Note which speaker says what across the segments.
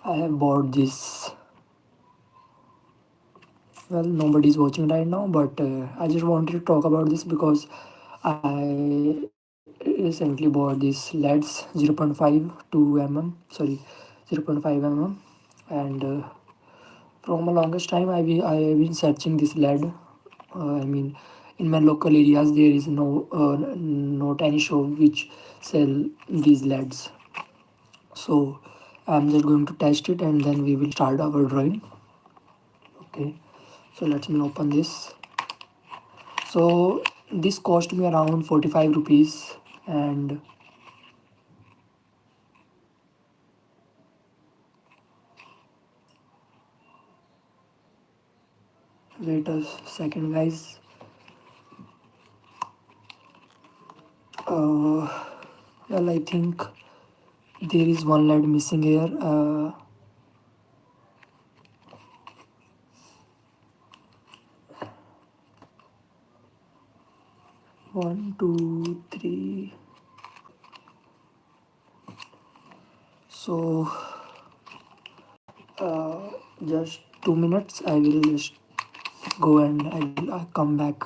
Speaker 1: I have bought this. Well, nobody's watching right now, but I just wanted to talk about this because I recently bought these LEDs 0.5 to sorry, 0.5 and from a longest time I have been searching this LED. I mean, in my local areas there is not any shop which sell these LEDs. So I'm just going to test it and then we will start our drawing. Okay, so let me open this. So this cost me around 45 rupees and wait a second guys. uh, well, I think there is one LED missing here. 1 2 3. So just 2 minutes, I will just go and I will come back.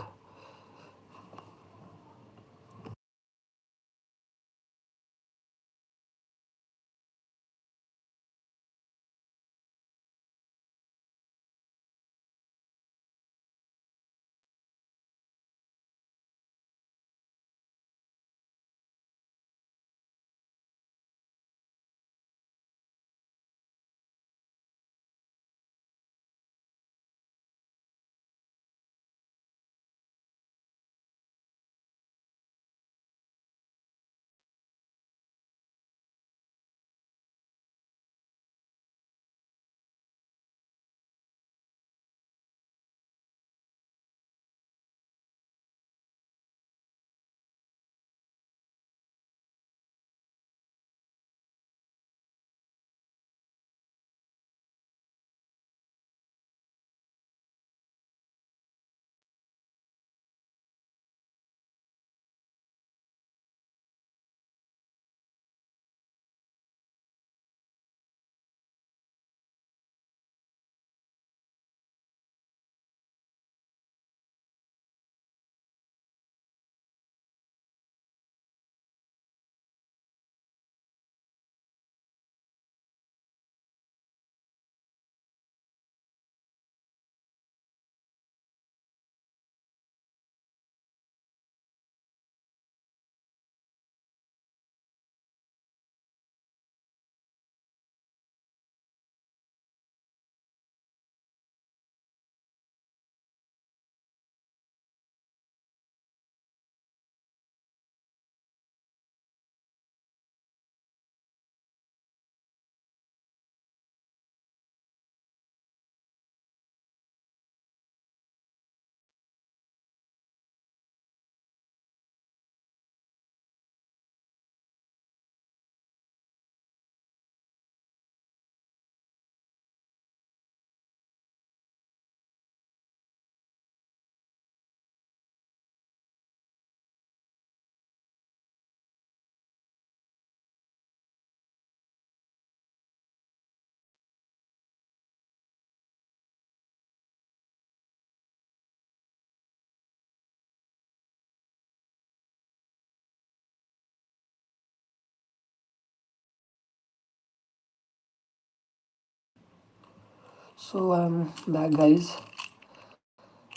Speaker 1: So I'm back guys.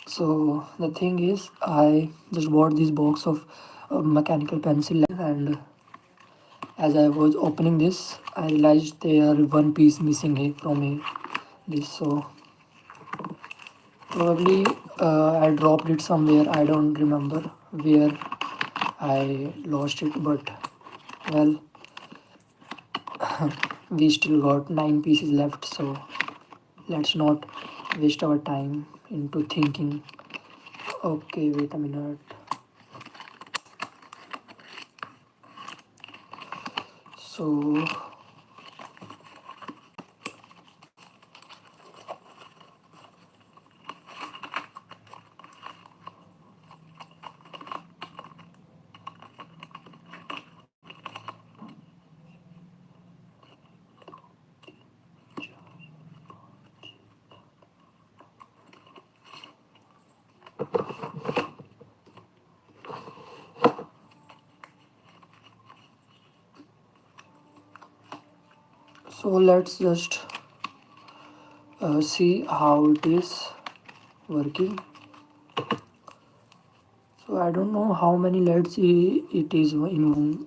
Speaker 1: So the thing is, I just bought this box of mechanical pencil and as I was opening this, I realized there one piece missing here from here. This so probably I dropped it somewhere. I don't remember where I lost it, but well, we still got 9 pieces left. So let's not waste our time into thinking. Okay, wait a minute. So So let's just see how it is working. So I don't know how many LEDs it is in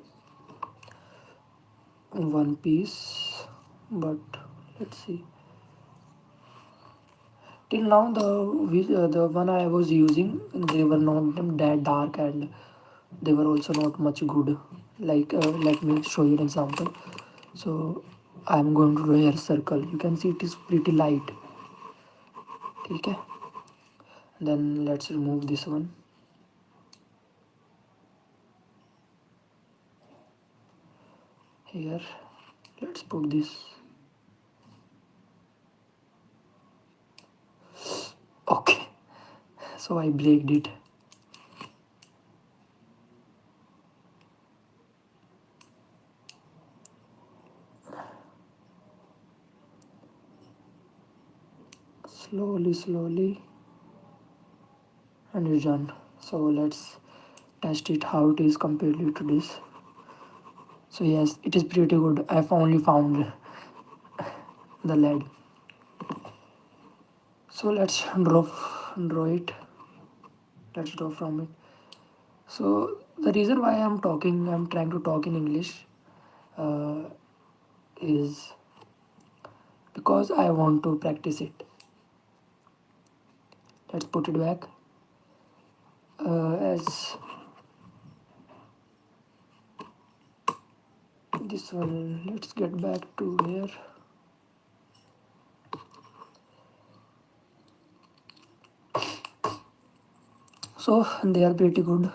Speaker 1: one piece, but let's see. Till now, the one I was using, they were not that dark and they were also not much good. Like let me show you an example. So I'm going to draw here circle. You can see it is pretty light. Okay. Then let's remove this one. Here, let's put this. Okay, so I breaked it. Slowly, and it's done. So let's test it how it is compared to this. So yes, it is pretty good. I've only found the lead. So let's draw it. Let's draw from it. So the reason why I'm trying to talk in English, uh, is because I want to practice it. Let's put it back. As this one, let's get back to here. So they are pretty good.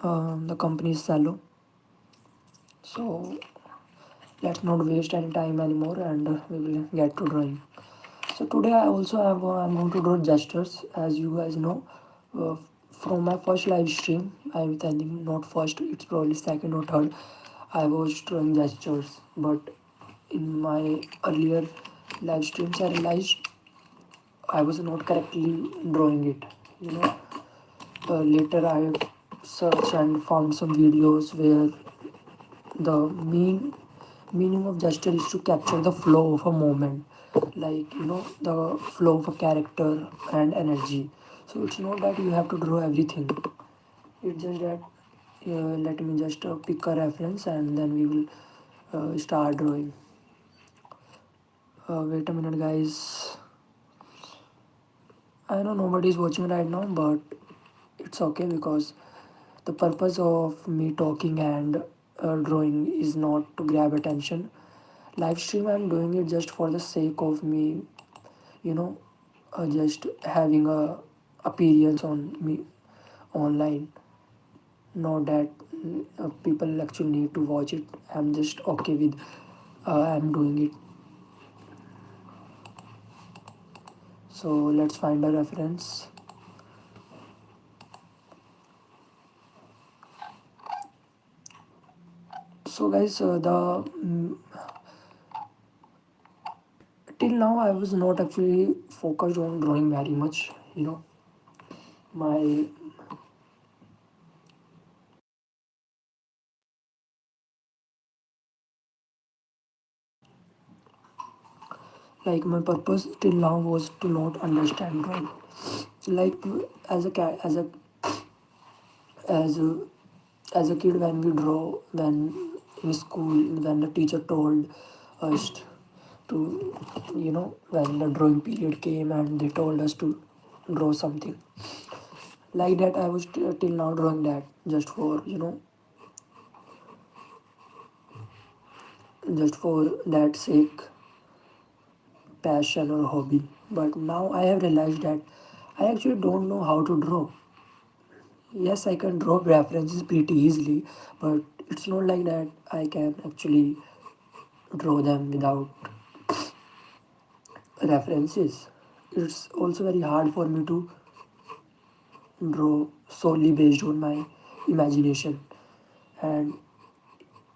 Speaker 1: The company is Salo. So let's not waste any time anymore, and we will get to drawing. So today I also have I'm going to draw gestures, as you guys know. Uh, from my first live stream, I think not first, it's probably second or third. I was drawing gestures, but in my earlier live streams, I realized I was not correctly drawing it. You know, later I searched and found some videos where the meaning of gesture is to capture the flow of a moment, like the flow of a character and energy. So it's not that you have to draw everything. It's just that let me just pick a reference and then we will start drawing. Wait a minute, guys. I know nobody's watching right now, but it's okay because the purpose of me talking and drawing is not to grab attention. Live stream, I'm doing it just for the sake of me, you know, just having a appearance on me online. Not that people actually need to watch it. I'm just okay with I'm doing it. So let's find a reference. So guys, the till now I was not actually focused on drawing very much. My my purpose till now was to not understand drawing. Like as a cat, as a as a kid when we draw, when in school, when the teacher told us to, when the drawing period came and they told us to draw something like that, I was till now drawing that just for just for that sake, passion or hobby. But now I have realized that I actually don't know how to draw. Yes, I can draw references pretty easily, but it's not like that I can actually draw them without references. It's also very hard for me to draw solely based on my imagination. And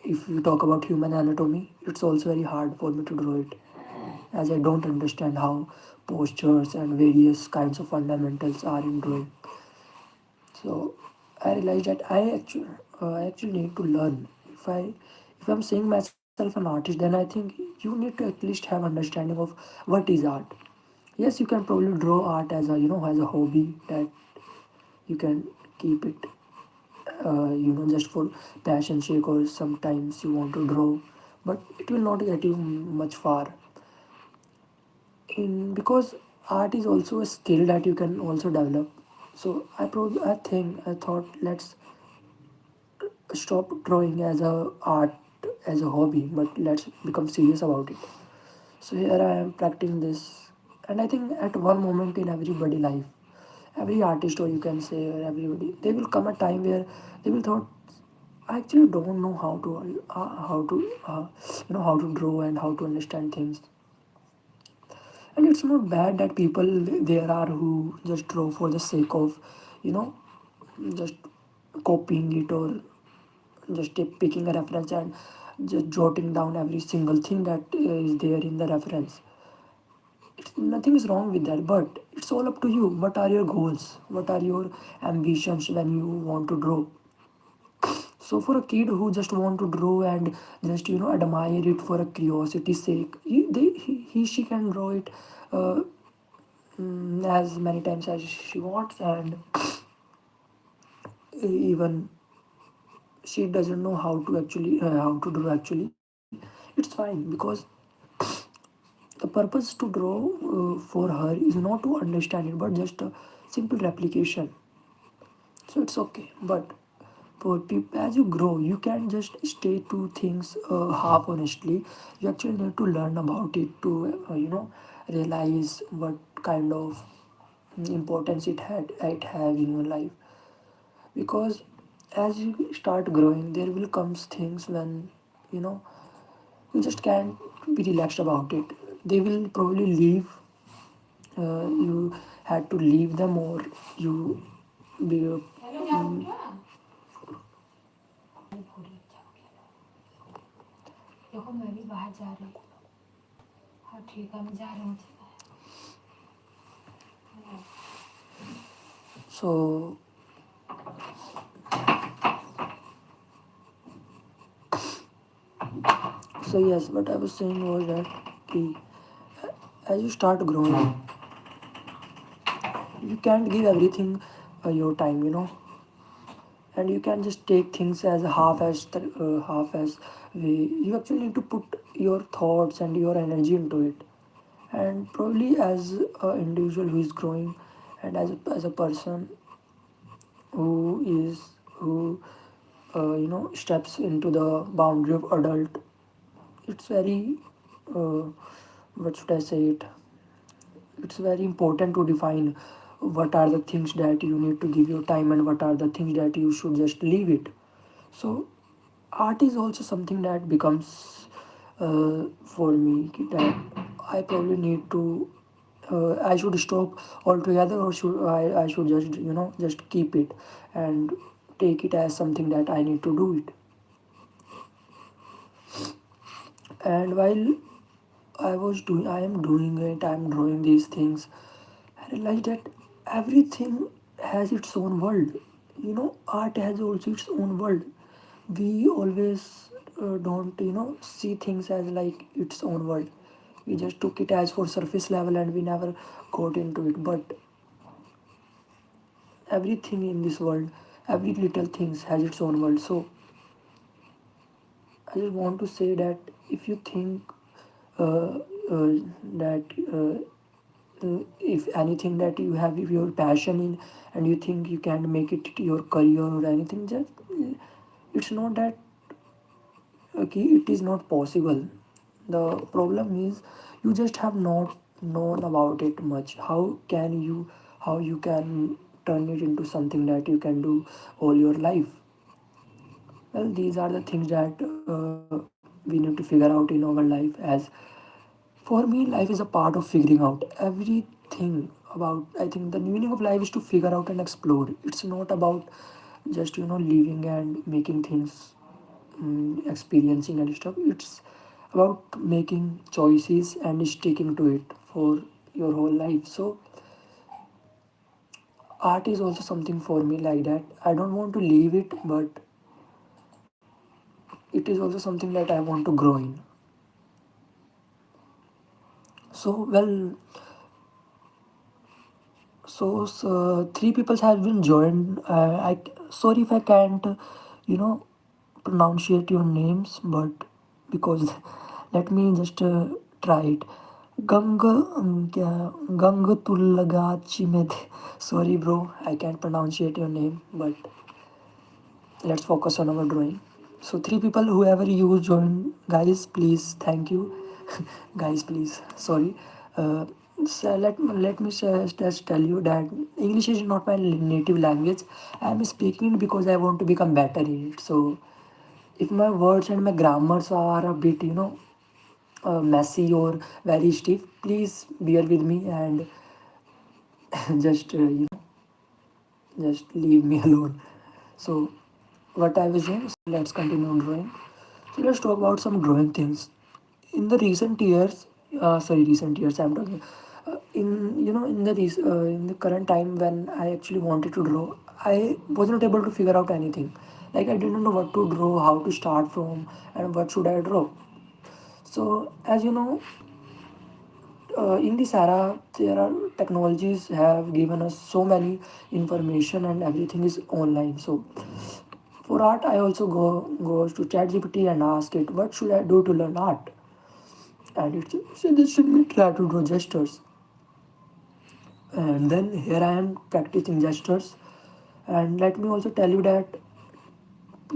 Speaker 1: if you talk about human anatomy, it's also very hard for me to draw it, as I don't understand how postures and various kinds of fundamentals are in drawing. So I realized that I actually need to learn. If I'm seeing myself an artist, then I think you need to at least have understanding of what is art. Yes, you can probably draw art as a as a hobby that you can keep it just for passion sake, or sometimes you want to draw, but it will not get you much far in, because art is also a skill that you can also develop. So I thought, let's stop drawing as a art, as a hobby, but let's become serious about it. So here I am practicing this, and I think at one moment in everybody life, every artist, or you can say everybody, there will come a time where they will thought, I actually don't know how to draw and how to understand things. And it's not bad that people there are who just draw for the sake of, you know, just copying it, or just picking a reference and just jotting down every single thing that is there in the reference. Nothing is wrong with that, but it's all up to you. What are your goals? What are your ambitions when you want to draw? So for a kid who just want to draw and just admire it for a curiosity's sake, he she can draw it uh, as many times as she wants, and even she doesn't know how to draw actually, it's fine, because the purpose to draw for her is not to understand it, but just a simple replication. So it's okay, but for people, as you grow, you can just stay to things half honestly. You actually need to learn about it to realize what kind of importance it have in your life. Because as you start growing, there will comes things when you know you just can't be relaxed about it. They will probably leave, you had to leave them, or you be देखो मैं भी बाहर जा रही हूँ. हाँ ठीक है, मैं जा रही हूँ. So yes, what I was saying was that ki, as you start growing, you can't give everything your time, and you can just take things as half as way. You actually need to put your thoughts and your energy into it, and probably as an individual who is growing, and as a person who steps into the boundary of adult, it's very uh, what should I say it, it's very important to define what are the things that you need to give your time, and what are the things that you should just leave it. So art is also something that becomes for me, that I probably need to I should stop altogether, or I should just just keep it and take it as something that I need to do it. And while I am doing it, I am drawing these things, I realized that everything has its own world. Art has also its own world. We always don't, see things as like its own world. We just took it as for surface level, and we never got into it. But everything in this world, every little things has its own world. So I just want to say that if you think that if anything that you have your passion in, and you think you can make it your career or anything, just it's not that okay, it is not possible. The problem is you just have not known about it much. How you can turn it into something that you can do all your life? Well, these are the things that we need to figure out in our life. As for me, life is a part of figuring out everything about. I think the meaning of life is to figure out and explore. It's not about just living and making things, experiencing and stuff. It's about making choices and sticking to it for your whole life. So art is also something for me like that. I don't want to leave it, but it is also something that I want to grow in. So well, three people have been joined. I sorry if I can't, you know, pronunciate your names, but because let me just try it. क्या गंग तुल्लगा चिमेद. Sorry, bro, I can't pronunciate your name, but let's focus on our drawing. So three people, whoever you join, guys, please, thank you, guys, please. Sorry. Uh, so let me just tell you that English is not my native language. I am speaking it because I want to become better in it. So if my words and my grammars are a bit, messy or very stiff, please bear with me and just just leave me alone. So what I was saying, so let's continue drawing. So let's talk about some drawing things. In the recent years, recent years I'm talking. In the current time when I actually wanted to draw, I was not able to figure out anything. Like I didn't know what to draw, how to start from, and what should I draw. So as you know, in this era, there are technologies have given us so many information and everything is online. So for art, I also goes to ChatGPT and ask it, what should I do to learn art? And it suggested me try to draw gestures. And then here I am practicing gestures. And let me also tell you that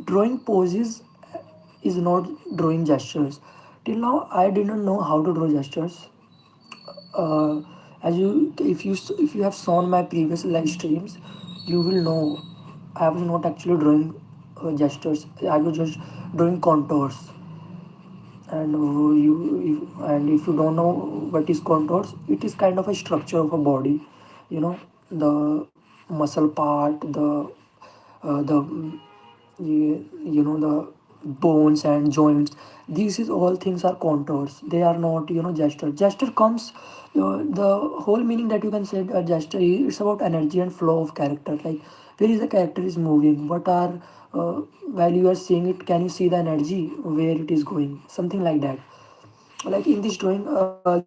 Speaker 1: drawing poses is not drawing gestures. Till now, I didn't know how to draw gestures. uh, as you if you have seen my previous live streams, you will know I was not actually drawing gestures. I was just drawing contours. And and if you don't know what is contours, it is kind of a structure of a body, the muscle part, the the bones and joints. These is all things are contours, they are not gesture comes. The whole meaning that you can say a gesture it's about energy and flow of character. Like where is the character is moving, what are while you are seeing it, can you see the energy where it is going, something like that. Like in this drawing,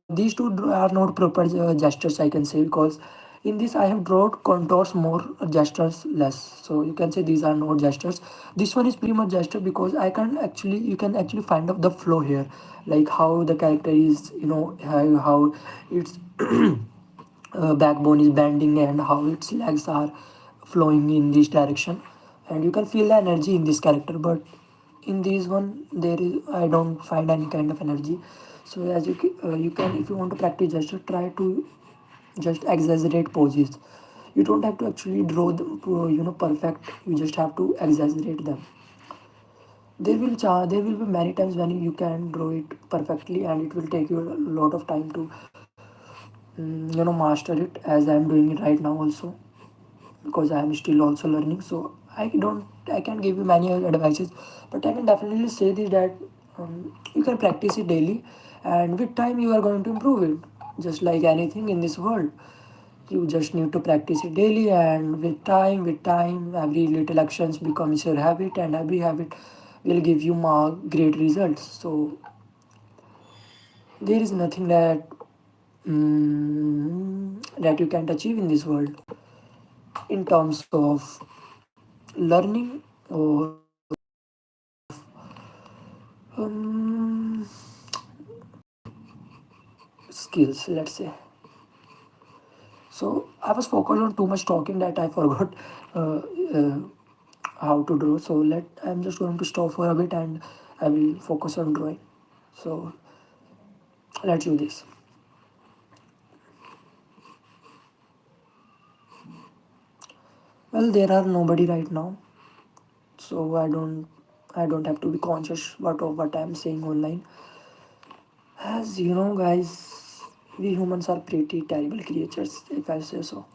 Speaker 1: these two are not proper gestures, I can say, because in this I have drawn contours more, gestures less. So you can say these are not gestures. This one is pretty much gesture because I can actually you can actually find out the flow here, like how the character is, how its backbone is bending and how its legs are flowing in this direction, and you can feel the energy in this character. But in this one there is I don't find any kind of energy. So as you can, if you want to practice gesture, try to just exaggerate poses. You don't have to actually draw them perfect, you just have to exaggerate them. There will be many times when you can draw it perfectly, and it will take you a lot of time to master it, as I am doing it right now also, because I am still also learning. So I can't give you many advices, but I can definitely say this that you can practice it daily, and with time you are going to improve it. Just like anything in this world, you just need to practice it daily, and with time, every little actions becomes your habit, and every habit will give you more great results. So there is nothing that you can't achieve in this world in terms of learning or um, skills, let's say. So I was focused on too much talking that I forgot uh, uh, how to draw. So I'm just going to stop for a bit and I will focus on drawing. So let's do this. Well, there are nobody right now, so I don't have to be conscious of what I'm saying online. As you know, guys, we humans are pretty terrible creatures, if I say so.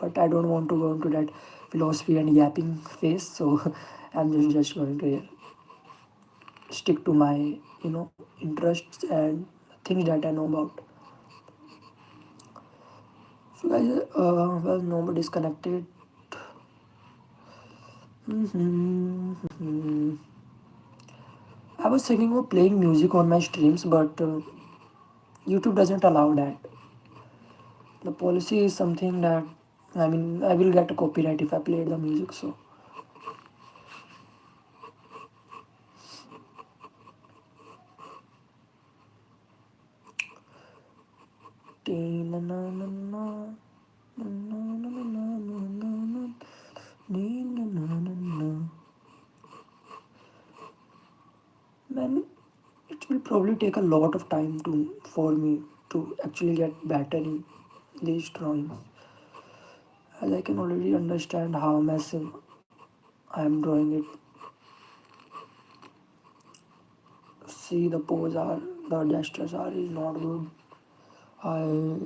Speaker 1: But I don't want to go into that philosophy and yapping phase, so I'm just going to stick to my interests and things that I know about. So guys, well, nobody's connected. Mhm. I was thinking of playing music on my streams, but YouTube doesn't allow that. The policy is something that, I mean, I will get a copyright if I played the music. So man, it will probably take a lot of time to for me to actually get better in these drawings, as I can already understand how massive I am drawing it. See, the pose are, the gestures are is not good. I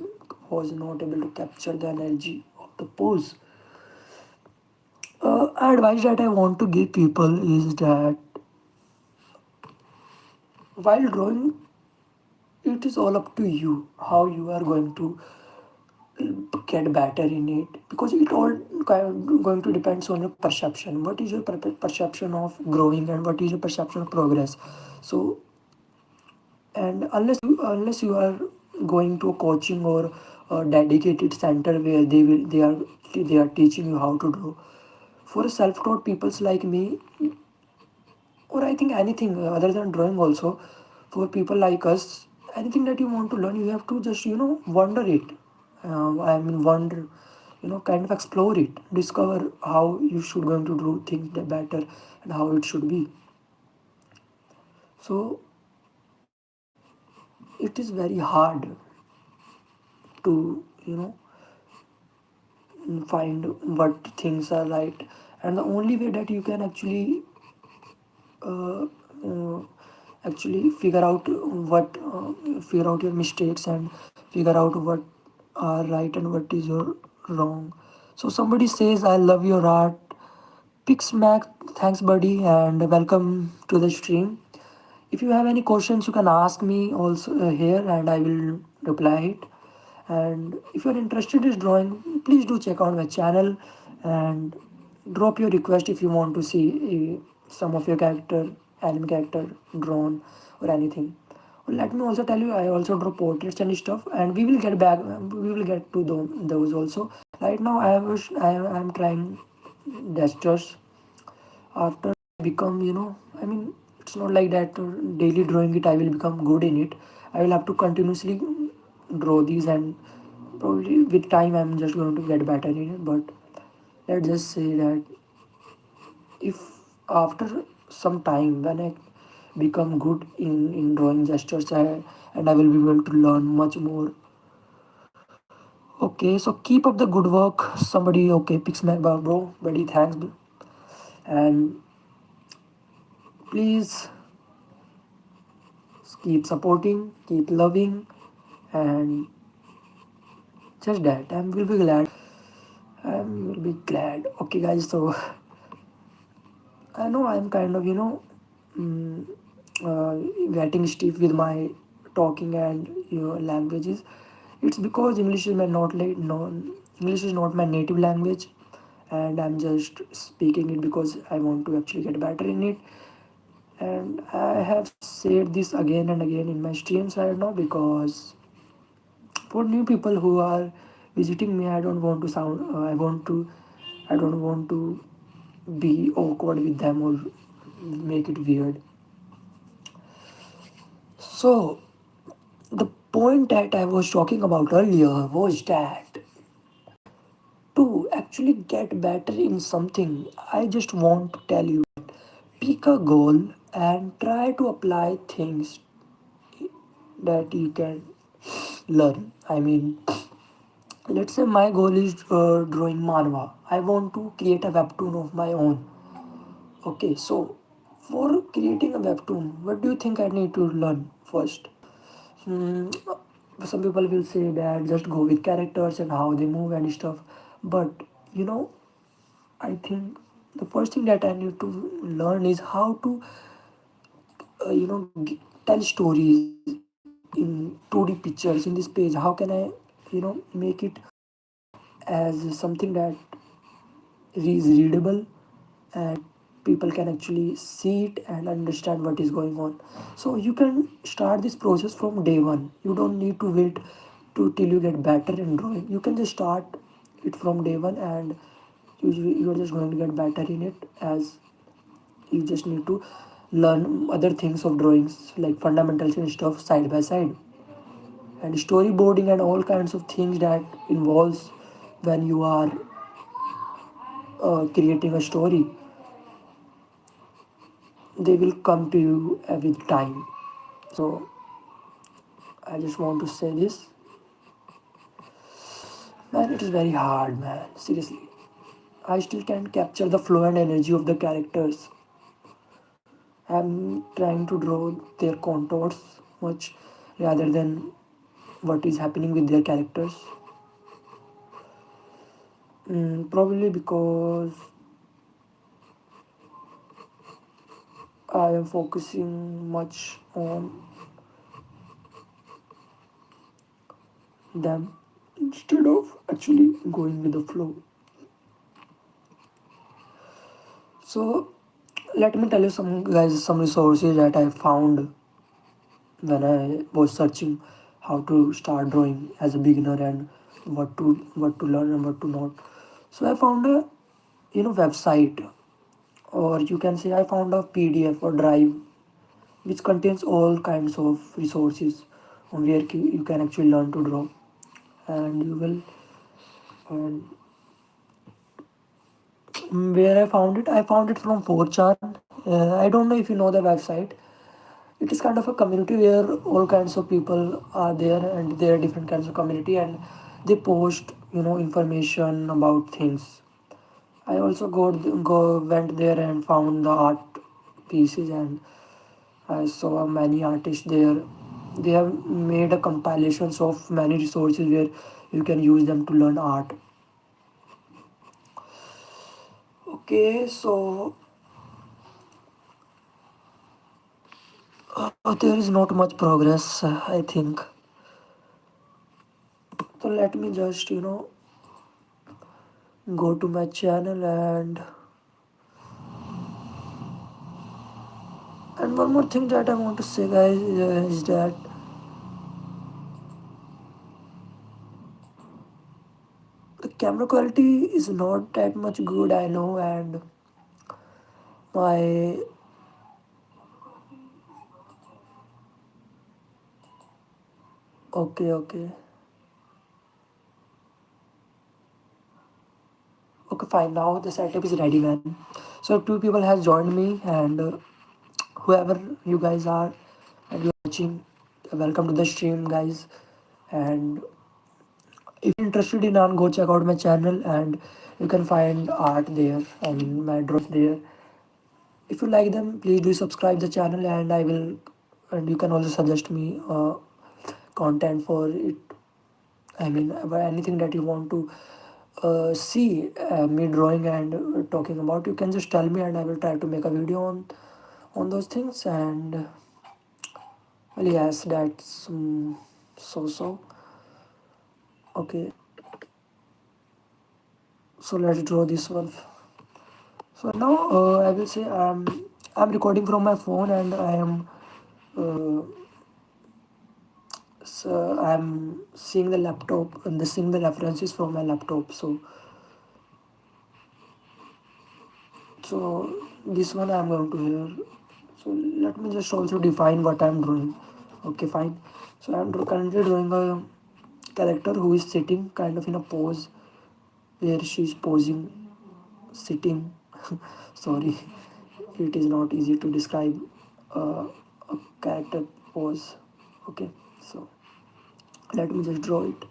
Speaker 1: was not able to capture the energy of the pose. Advice that I want to give people is that while drawing, it is all up to you how you are going to get better in it, because it all going to depends on your perception. What is your perception of growing, and what is your perception of progress? So, and unless you are going to a coaching or a dedicated center where they are teaching you how to draw, for self-taught peoples like me, or I think anything other than drawing also, for people like us, anything that you want to learn, you have to just wonder it. I mean, wonder, kind of explore it, discover how you should going to do things better and how it should be. So it is very hard to find what things are right, and the only way that you can uh, uh, actually figure out your mistakes and figure out what are right and what is your wrong. So somebody says, I love your art. Pixmac, thanks buddy, and welcome to the stream. If you have any questions, you can ask me also here, and I will reply it. And if you're interested in drawing, please do check out my channel and drop your request if you want to see some of your anime character drawn or anything. Let me also tell you, I also draw portraits and stuff, and we will get back. We will get to those also. Right now, I am trying gestures after become I mean, it's not like that daily drawing it I will become good in it. I will have to continuously draw these, and probably with time I'm just going to get better in it. But let's just say that if after some time when I become good in drawing gestures, and I will be able to learn much more. Okay, so keep up the good work somebody. Okay, Pixmac bro buddy, thanks. And please keep supporting, keep loving, and just that. I will be glad. I will be glad. Okay, guys. So I know I'm kind of mm, uh, getting stiff with my talking and languages. It's because English is not my native language, and I'm just speaking it because I want to actually get better in it. And I have said this again and again in my streams right now, because for new people who are visiting me, I don't want to be awkward with them or make it weird. So the point that I was talking about earlier was that to actually get better in something, I just want to tell you that pick a goal and try to apply things that you can learn. I mean, let's say my goal is drawing manhwa. I want to create a webtoon of my own. Okay, so for creating a webtoon, what do you think I need to learn first? Hmm, some people will say that just go with characters and how they move and stuff. But you know, I think the first thing that I need to learn is how to, tell stories in 2D pictures in this page. How can I, make it as something that is readable and people can actually see it and understand what is going on. So you can start this process from day one. You don't need to wait to till you get better in drawing. You can just start it from day one, and you're just going to get better in it, as you just need to learn other things of drawings like fundamentals and stuff side by side, and storyboarding and all kinds of things that involves when you are creating a story. They will come to you with time. So I just want to say this, man, it is very hard, man, seriously. I still can't capture the flow and energy of the characters. I'm trying to draw their contours much rather than what is happening with their characters. Probably because I am focusing much on them instead of actually going with the flow. So let me tell you some guys some resources that I found when I was searching how to start drawing as a beginner, and what to learn and what to not. So I found a website, or you can say I found a PDF or drive which contains all kinds of resources on where you can actually learn to draw, and you will. And I found it from 4chan. I don't know if you know the website. It is kind of a community where all kinds of people are there, and there are different kinds of community, and they post information about things. I also went there and found the art pieces, and I saw many artists there. They have made a compilations of many resources where you can use them to learn art. Okay, so there is not much progress, I think. So let me just go to my channel, and one more thing that I want to say, guys, is that the camera quality is not that much good, I know, and my okay, okay, fine. Now the setup is ready, man. So two people has joined me, and whoever you guys are and you're watching, welcome to the stream, guys. And if you're interested in art, go check out my channel, and you can find art there. I mean, my drawings there. If you like them, please do subscribe the channel, and I will. And you can also suggest me content for it. I mean, about anything that you want to see me drawing and talking about. You can just tell me, and I will try to make a video on those things. And well, yes, that's so. Okay, so let's draw this one. So now I will say I'm recording from my phone, and uh, I'm seeing the laptop and seeing the references from my laptop. So this one I'm going to here. So let me just also define what I'm drawing. Okay, fine. So I'm currently drawing a character who is sitting kind of in a pose where she's posing, sitting. Sorry, it is not easy to describe a character pose. Okay, so let me just draw it.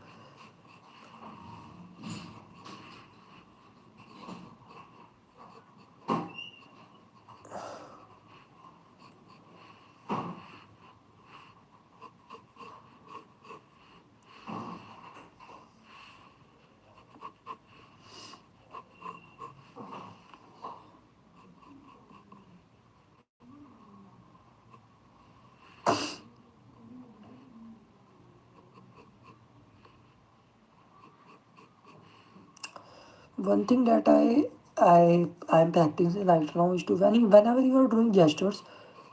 Speaker 1: One thing that I I'm practicing right now is to whenever you are drawing gestures,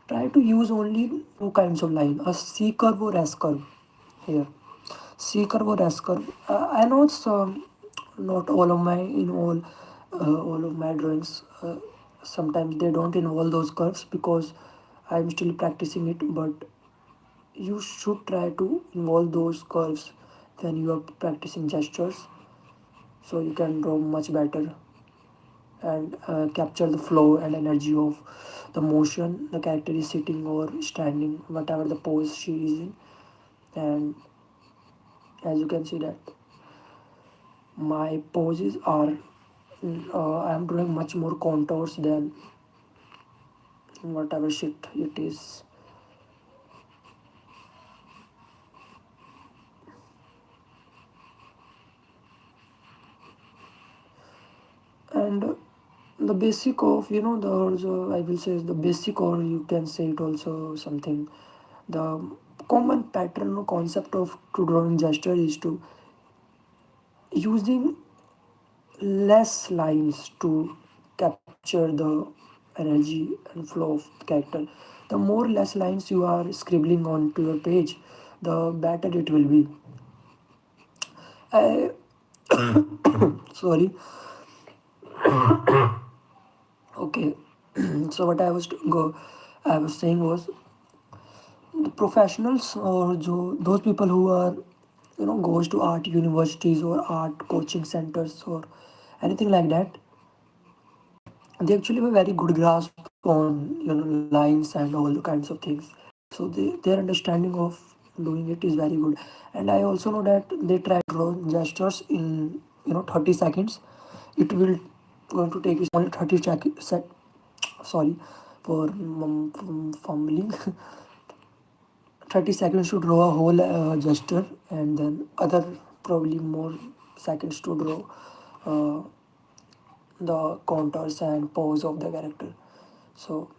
Speaker 1: try to use only two kinds of line, a C curve or S curve. Here, C curve or S curve. I know it's not all of my in all of my drawings. Sometimes they don't involve those curves because I'm still practicing it. But you should try to involve those curves when you are practicing gestures, so you can draw much better and capture the flow and energy of the motion the character is sitting or standing, whatever the pose she is in. And as you can see that my poses are I'm drawing much more contours than whatever shit it is. And the basic of the also I will say is the basic, or you can say it also something, the common pattern or concept of to drawing gesture is to using less lines to capture the energy and flow of the character. The more less lines you are scribbling onto your page, the better it will be. I, sorry. Okay. So what I was saying was the professionals, or those people who are goes to art universities or art coaching centers or anything like that, they actually have a very good grasp on lines and all the kinds of things. So their understanding of doing it is very good. And I also know that they try to draw gestures in 30 seconds. It will going to take you only 30 sorry for fumbling. 30 seconds to draw a whole gesture, and then other probably more seconds to draw uh, the contours and pose of the character. So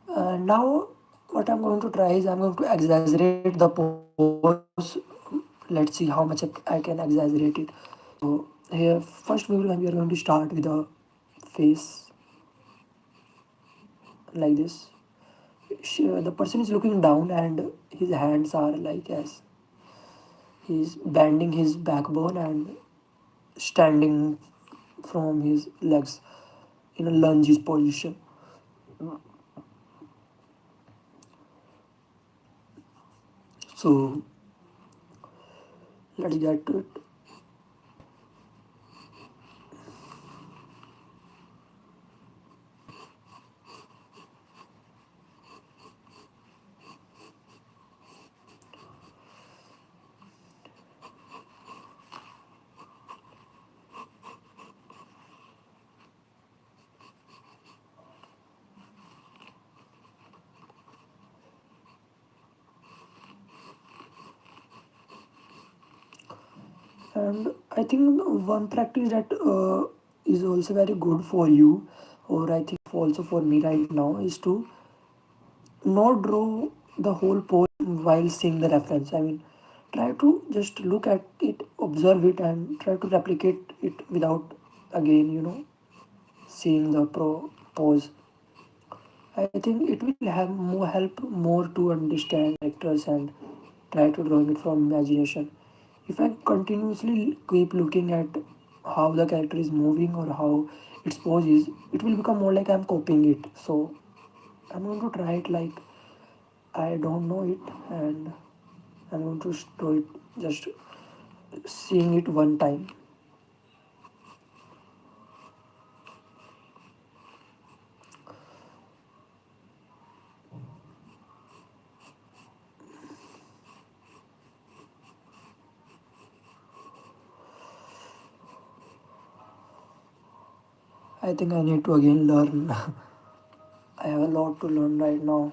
Speaker 1: now what I'm going to try is I'm going to exaggerate the pose. Let's see how much I can exaggerate it. So here first we are going to start with a face like this. The person is looking down and his hands are like as he's bending his backbone and standing from his legs in a lunges position. So let's get to it. And I think one practice that is also very good for you, or I think also for me right now, is to not draw the whole pose while seeing the reference. I mean, try to just look at it, observe it, and try to replicate it without again, seeing the pose. I think it will have more help more to understand characters and try to draw it from imagination. If I continuously keep looking at how the character is moving or how its pose is, it will become more like I'm copying it. So I'm going to try it like I don't know it, and I'm going to draw it just seeing it one time. I think I need to again learn. I have a lot to learn right now.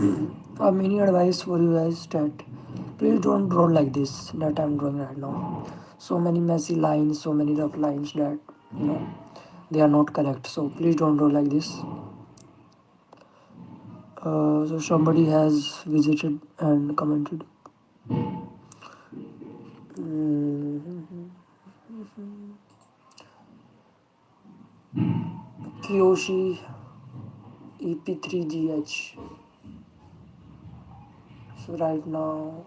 Speaker 1: A mini advice for you guys that please don't draw like this that I'm drawing right now. So many messy lines, so many rough lines that you know they are not correct. So please don't draw like this. So somebody has visited and commented. Mm, Kiyoshi EP3GH. So right now,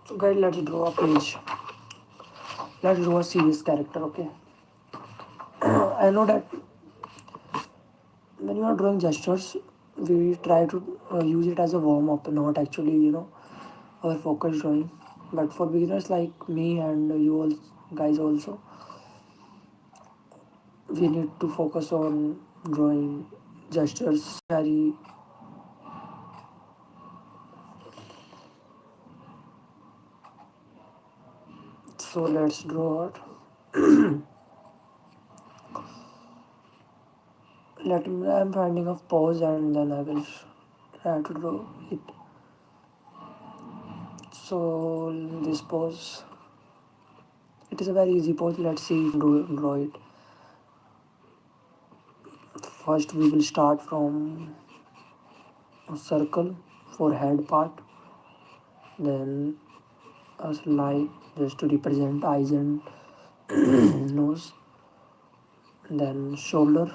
Speaker 1: so guys, let's draw a page. Let's draw a serious character. Okay. I know that when you are drawing gestures, we try to use it as a warm up, not actually, our focus drawing. But for beginners like me and you all guys also, we need to focus on drawing gestures very. So let's draw it. I'm finding a pose and then I will try to draw it. So this pose, it is a very easy pose. Let's see if we can draw it. First we will start from a circle for head part, then a slide just to represent eyes and nose, then shoulder,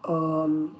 Speaker 1: um,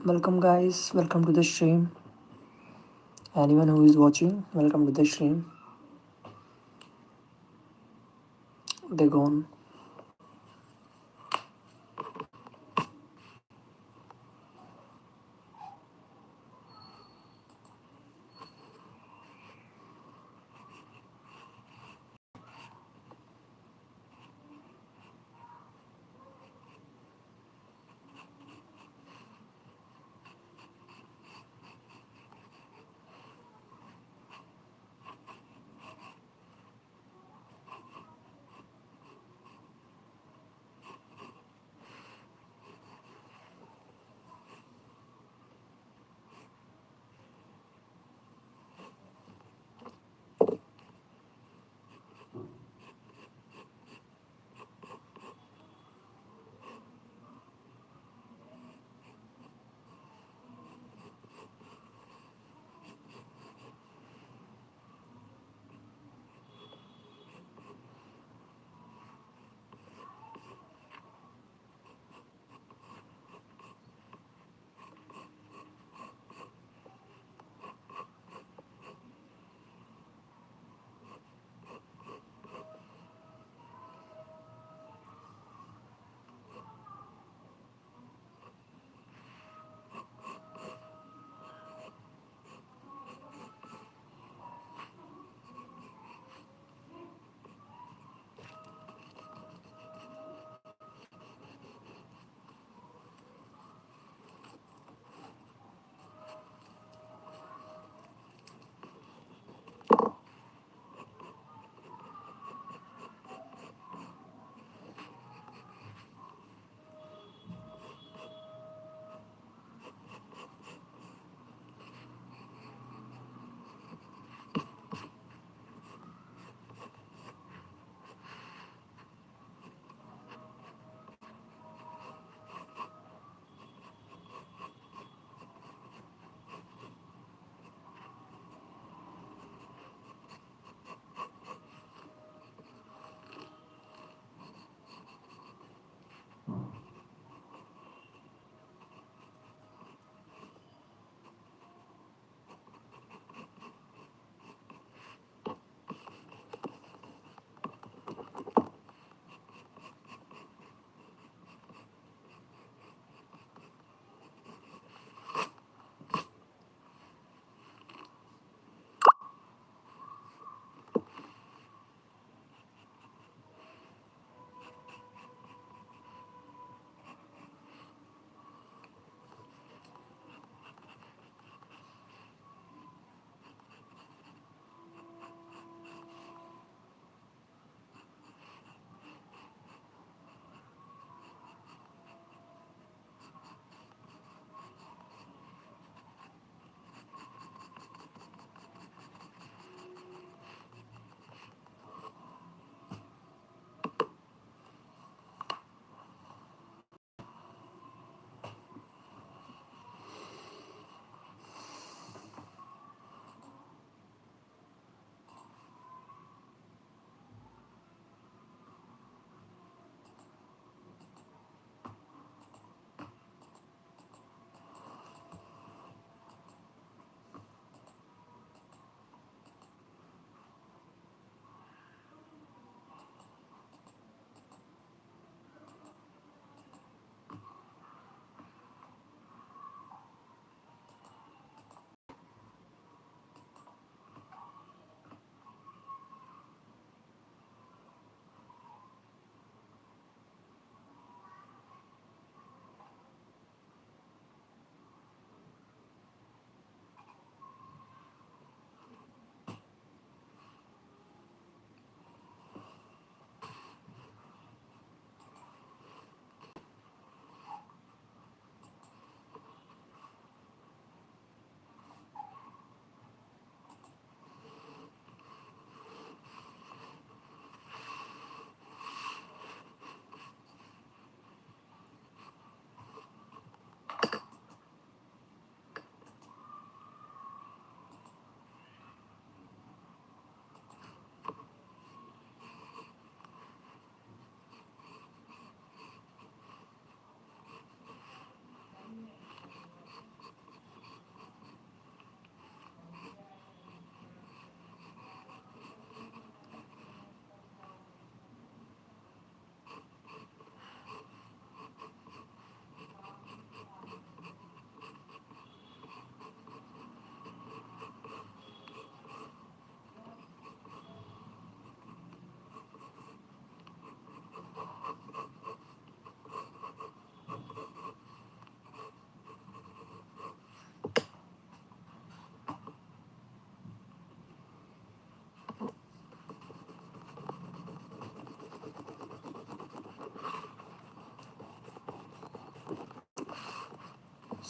Speaker 1: Welcome, guys. Welcome to the stream. Anyone who is watching, welcome to the stream. They gone.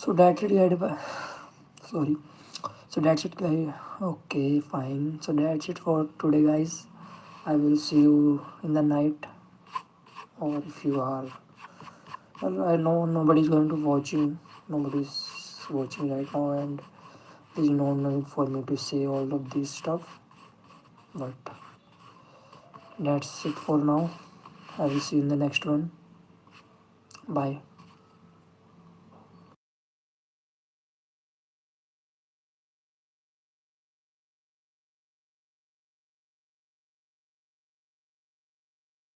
Speaker 1: So that's it, guys. Sorry. So that's it, guys. Okay, fine. So that's it for today, guys. I will see you in the night, or if you are. Well, I know nobody's going to watching. Nobody's watching right now, and there's no need for me to say all of this stuff. But that's it for now. I will see you in the next one. Bye.